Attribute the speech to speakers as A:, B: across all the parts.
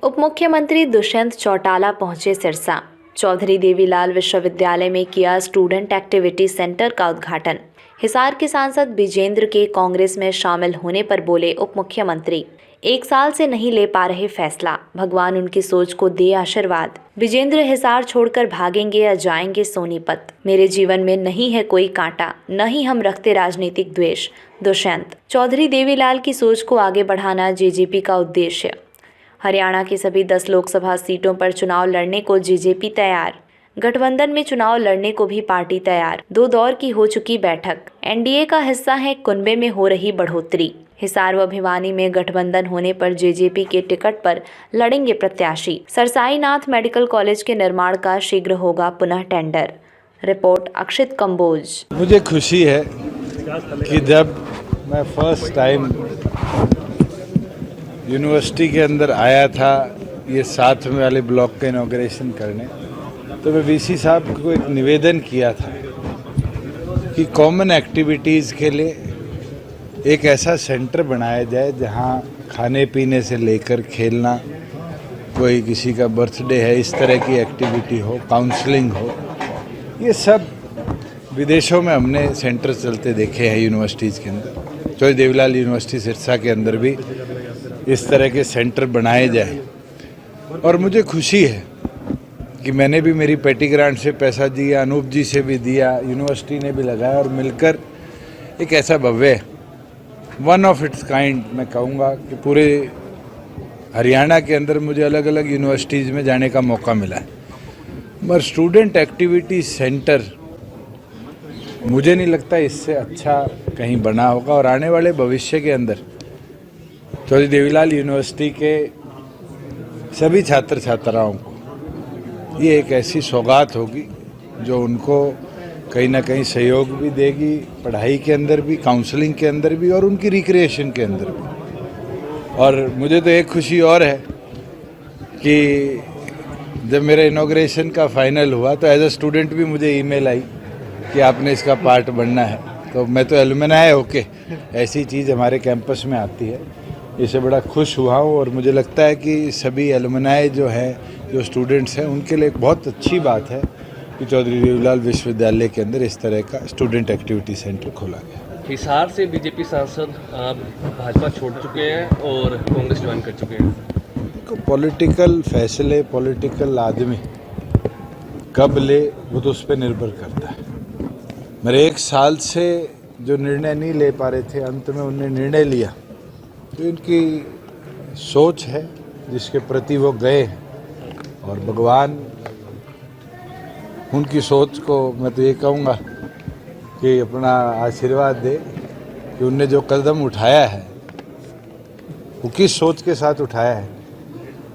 A: उप मुख्यमंत्री दुष्यंत चौटाला पहुंचे सिरसा। चौधरी देवीलाल विश्वविद्यालय में किया स्टूडेंट एक्टिविटी सेंटर का उद्घाटन। हिसार के सांसद विजेंद्र के कांग्रेस में शामिल होने पर बोले उप मुख्यमंत्री, 1 साल से नहीं ले पा रहे फैसला, भगवान उनकी सोच को दे आशीर्वाद। विजेंद्र हिसार छोड़कर भागेंगे या जाएंगे सोनीपत। मेरे जीवन में नहीं है कोई कांटा, न ही हम रखते राजनीतिक द्वेष। दुष्यंत चौधरी देवीलाल की सोच को आगे बढ़ाना जेजेपी का उद्देश्य। हरियाणा की सभी 10 लोकसभा सीटों पर चुनाव लड़ने को जेजेपी तैयार। गठबंधन में चुनाव लड़ने को भी पार्टी तैयार। 2 दौर की हो चुकी बैठक। एनडीए का हिस्सा है कुनबे में हो रही बढ़ोतरी। हिसार व भिवानी में गठबंधन होने पर जेजेपी के टिकट पर लड़ेंगे प्रत्याशी। सरसाई नाथ मेडिकल कॉलेज के निर्माण का शीघ्र होगा पुनः टेंडर। रिपोर्ट अक्षित कंबोज।
B: मुझे खुशी है कि जब मैं फर्स्ट टाइम यूनिवर्सिटी के अंदर आया था ये 7 वाले ब्लॉक का इनॉग्रेशन करने, तो मैं वीसी साहब को एक निवेदन किया था कि कॉमन एक्टिविटीज़ के लिए एक ऐसा सेंटर बनाया जाए जहां खाने पीने से लेकर खेलना, कोई किसी का बर्थडे है इस तरह की एक्टिविटी हो, काउंसलिंग हो। ये सब विदेशों में हमने सेंटर चलते देखे हैं यूनिवर्सिटीज़ के अंदर। चौधरी देवीलाल यूनिवर्सिटी सिरसा के अंदर भी इस तरह के सेंटर बनाए जाए। और मुझे खुशी है कि मैंने भी मेरी पेटी ग्रांट से पैसा दिया, अनूप जी से भी दिया, यूनिवर्सिटी ने भी लगाया और मिलकर एक ऐसा भव्य वन ऑफ इट्स काइंड मैं कहूँगा कि पूरे हरियाणा के अंदर मुझे अलग अलग यूनिवर्सिटीज़ में जाने का मौका मिला है। मगर स्टूडेंट एक्टिविटी सेंटर मुझे नहीं लगता इससे अच्छा कहीं बना होगा। और आने वाले भविष्य के अंदर चौधरी देवीलाल यूनिवर्सिटी के सभी छात्र छात्राओं को ये एक ऐसी सौगात होगी जो उनको कहीं ना कहीं सहयोग भी देगी, पढ़ाई के अंदर भी, काउंसलिंग के अंदर भी और उनकी रिक्रिएशन के अंदर भी। और मुझे तो एक खुशी और है कि जब मेरा इनॉग्रेशन का फाइनल हुआ तो एज अ स्टूडेंट भी मुझे ईमेल आई कि आपने इसका पार्ट बनना है। तो मैं तो एलुमनाई होके ऐसी चीज़ हमारे कैंपस में आती है, इससे बड़ा खुश हुआ हूँ। और मुझे लगता है कि सभी एलुमनाई जो हैं, जो स्टूडेंट्स हैं, उनके लिए एक बहुत अच्छी बात है कि चौधरी देवीलाल विश्वविद्यालय के अंदर इस तरह का स्टूडेंट एक्टिविटी सेंटर खोला गया।
C: हिसार से बीजेपी सांसद भाजपा छोड़ चुके हैं और कांग्रेस ज्वाइन कर चुके हैं।
B: देखो, पॉलिटिकल फैसले पॉलिटिकल आदमी कब ले वो तो उस पर निर्भर करता है। मेरे 1 साल से जो निर्णय नहीं ले पा रहे थे, अंत में उन्होंने निर्णय लिया। तो इनकी सोच है जिसके प्रति वो गए हैं और भगवान उनकी सोच को मैं तो ये कहूँगा कि अपना आशीर्वाद दे कि उनने जो कदम उठाया है वो किस सोच के साथ उठाया है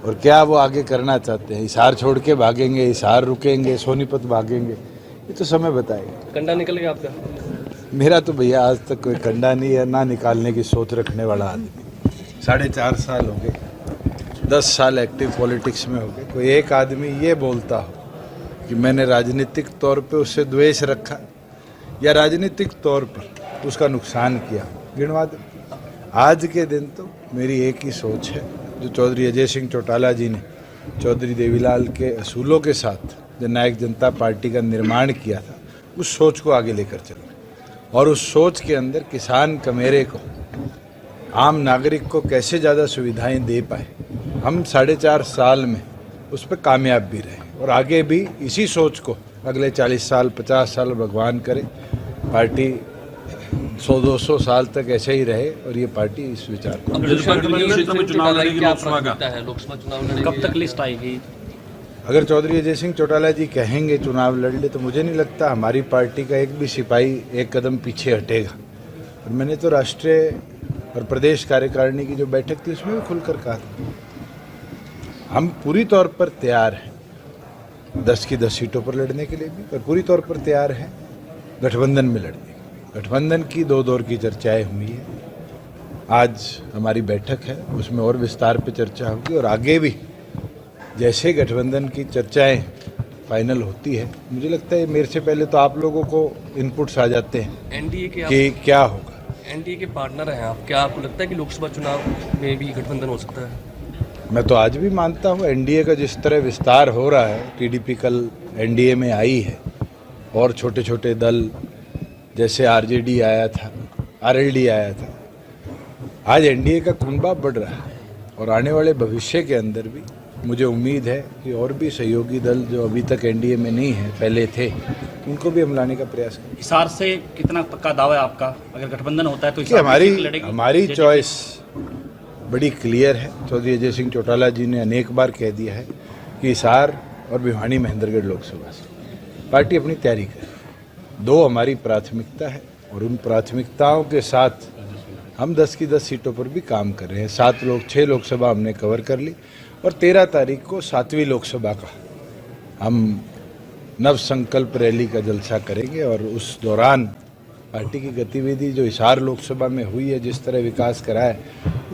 B: और क्या वो आगे करना चाहते हैं। हिसार छोड़ के भागेंगे, हिसार रुकेंगे, सोनीपत भागेंगे, ये तो समय बताएगा।
C: कंडा निकल गया आपका?
B: मेरा तो भैया आज तक कोई कंडा नहीं है, ना निकालने की सोच रखने वाला आदमी। 4.5 साल हो गए, 10 साल एक्टिव पॉलिटिक्स में हो गए। कोई एक आदमी ये बोलता हो कि मैंने राजनीतिक तौर पे उससे द्वेष रखा या राजनीतिक तौर पर उसका नुकसान किया, गिनवा दो। आज के दिन तो मेरी एक ही सोच है, जो चौधरी अजय सिंह चौटाला जी ने चौधरी देवीलाल के असूलों के साथ जननायक जनता पार्टी का निर्माण किया था, उस सोच को आगे लेकर चलना। और उस सोच के अंदर किसान कमेरे को, आम नागरिक को कैसे ज़्यादा सुविधाएं दे पाए, हम 4.5 साल में उस पर कामयाब भी रहे और आगे भी इसी सोच को अगले 40 साल 50 साल भगवान करे पार्टी 100-200 साल तक ऐसे ही रहे और ये पार्टी इस विचार को।
C: कब तक लिस्ट आएगी?
B: अगर चौधरी अजय सिंह चौटाला जी कहेंगे चुनाव लड़ ले, तो मुझे नहीं लगता हमारी पार्टी का एक भी सिपाही एक कदम पीछे हटेगा। और मैंने तो राष्ट्रीय और प्रदेश कार्यकारिणी की जो बैठक थी उसमें भी खुलकर कहा था, हम पूरी तौर पर तैयार हैं 10 की 10 सीटों पर लड़ने के लिए भी, और पूरी तौर पर तैयार हैं गठबंधन में लड़ने। गठबंधन की 2 दौर की चर्चाएं हुई है, आज हमारी बैठक है, उसमें और विस्तार पे चर्चा होगी। और आगे भी जैसे गठबंधन की चर्चाएं फाइनल होती है, मुझे लगता है मेरे से पहले तो आप लोगों को इनपुट्स आ जाते हैं
C: एनडीए के
B: कि क्या होगा।
C: एनडीए के पार्टनर हैं आप, क्या आपको लगता है कि लोकसभा चुनाव में भी गठबंधन हो सकता है?
B: मैं तो आज भी मानता हूँ एनडीए का जिस तरह विस्तार हो रहा है, टीडीपी कल एनडीए में आई है और छोटे छोटे दल जैसे आरजेडी आया था, आरएलडी आया था, आज एनडीए का कुनबा बढ़ रहा है और आने वाले भविष्य के अंदर भी मुझे उम्मीद है कि और भी सहयोगी दल जो अभी तक एनडीए में नहीं है, पहले थे, उनको भी हम लाने का प्रयास करें।
D: हिसार से कितना पक्का दावा है आपका, अगर गठबंधन होता है तो
B: कि हमारी चॉइस बड़ी क्लियर है। चौधरी अजय सिंह चौटाला जी ने अनेक बार कह दिया है कि हिसार और भिवानी महेंद्रगढ़ लोकसभा से पार्टी अपनी तैयारी करे। 2 हमारी प्राथमिकता है और उन प्राथमिकताओं के साथ हम 10 की 10 सीटों पर भी काम कर रहे हैं। 6 लोकसभा हमने कवर कर ली और 13 तारीख को 7वीं लोकसभा का हम नव संकल्प रैली का जलसा करेंगे और उस दौरान पार्टी की गतिविधि जो हिसार लोकसभा में हुई है, जिस तरह विकास करा है,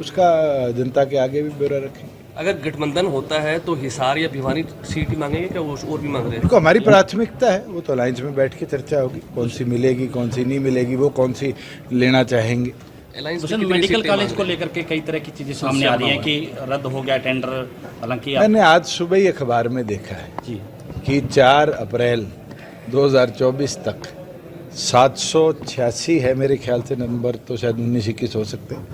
B: उसका जनता के आगे भी ब्यौरा रखेंगे।
C: अगर गठबंधन होता है तो हिसार या भिवानी सीट ही मांगेंगे क्या, वो और भी मांग रहे हैं?
B: देखो, हमारी प्राथमिकता है, वो तो अलायंस में बैठ के चर्चा होगी, कौन सी मिलेगी कौन सी नहीं मिलेगी, वो कौन सी लेना चाहेंगे।
D: मेडिकल कॉलेज को लेकर के कई तरह की चीजें सामने आ रही हैं कि रद्द हो गया टेंडर, हालांकि
B: मैंने आज सुबह ही अखबार में देखा है
D: जी
B: कि 4 अप्रैल 2024 तक 786 है मेरे ख्याल से, नंबर तो शायद 19-21 हो सकते हैं,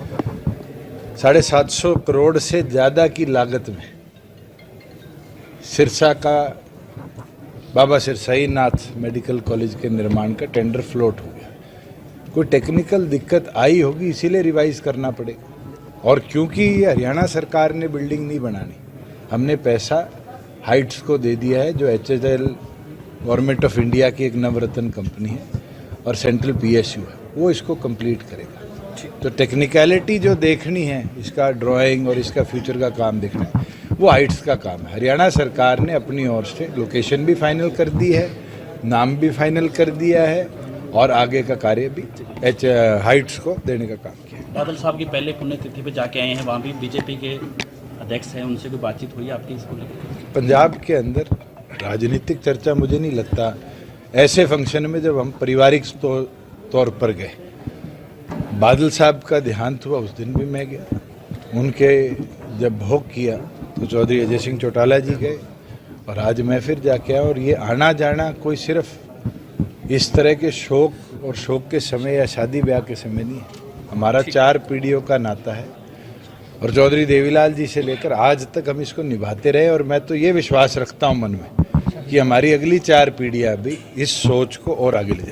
B: 750 करोड़ से ज़्यादा की लागत में सिरसा का बाबा सिरसाई नाथ मेडिकल कॉलेज के निर्माण का टेंडर फ्लोट हो गया। कोई टेक्निकल दिक्कत आई होगी, इसीलिए रिवाइज करना पड़ेगा। और क्योंकि ये हरियाणा सरकार ने बिल्डिंग नहीं बनानी, हमने पैसा हाइट्स को दे दिया है, जो HHL गवर्नमेंट ऑफ इंडिया की एक नवरत्न कंपनी है और सेंट्रल PSU है, वो इसको कंप्लीट करेगा। तो टेक्निकलिटी जो देखनी है, इसका ड्राइंग और इसका फ्यूचर का काम देखना है, वो हाइट्स का काम है। हरियाणा सरकार ने अपनी ओर से लोकेशन भी फाइनल कर दी है, नाम भी फाइनल कर दिया है और आगे का कार्य भी हाइट्स को देने का काम किया।
D: बादल साहब की पहले पुण्यतिथि पे जाके आए हैं, वहाँ भी बीजेपी के अध्यक्ष हैं, उनसे कोई बातचीत हुई आपकी इसको लेकर?
B: पंजाब के अंदर राजनीतिक चर्चा मुझे नहीं लगता, ऐसे फंक्शन में जब हम पारिवारिक तौर पर गए, बादल साहब का देहांत हुआ उस दिन भी मैं गया, उनके जब भोग किया तो चौधरी अजय सिंह चौटाला जी गए और आज मैं फिर जाके आया। और ये आना जाना कोई सिर्फ इस तरह के शोक और शोक के समय या शादी ब्याह के समय नहीं है, हमारा 4 पीढ़ियों का नाता है और चौधरी देवीलाल जी से लेकर आज तक हम इसको निभाते रहे। और मैं तो ये विश्वास रखता हूँ मन में कि हमारी अगली 4 पीढ़ियाँ भी इस सोच को और आगे ले जाएंगी।